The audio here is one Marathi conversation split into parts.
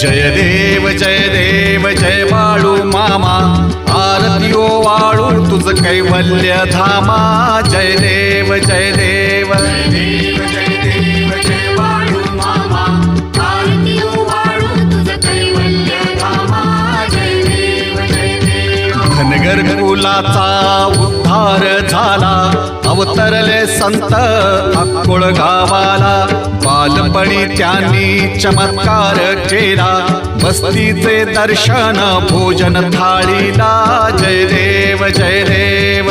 जय देव जय बाळू मामा, आरती ओ वाळू तुझ कैवल्य धामा। जय देव जय देव जय देव जय बाळू मामा, आरती ओ वाळू तुझ कैवल्य धामा। जय देव जय देव। धनगर कुलाचा उद्धार झाला, अवतरले संत अक्कोळ गावाला। बालपणी त्यांनी चमत्कार केला, बस्तीचे दर्शन भोजन थाळीला। जय देव जय देव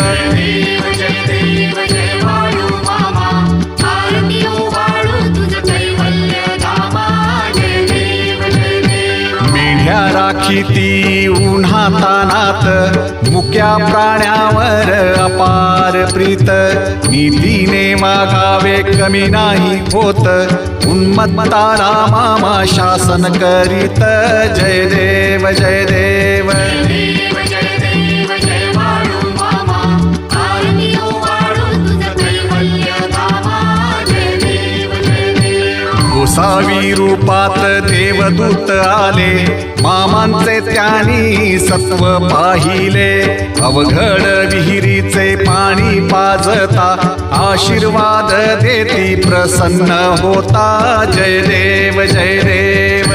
जय देव जय बाळू मामा, आरती ओ वाळू तुझ कैवल्य धामा। जय देव जय देव। मेढ्या राखीती उन्हातानात, मुक्या प्राण्यावर अपार प्रीत। नीतीने वागावे कमी नाही होत, उन्मत्ताला मामा शासन करीत। जय देव जय देव जय देव जय बाळू मामा, आरती ओ वाळू तुझ कैवल्य धामा। जय देव जय देव। गोसावी रूपात देवदूत आले, मामांचे त्यांनी सत्व पाहिले। अवघड विहिरीचे पाणी पाजता, आशीर्वाद देती प्रसन्न होता। जय देव जय देव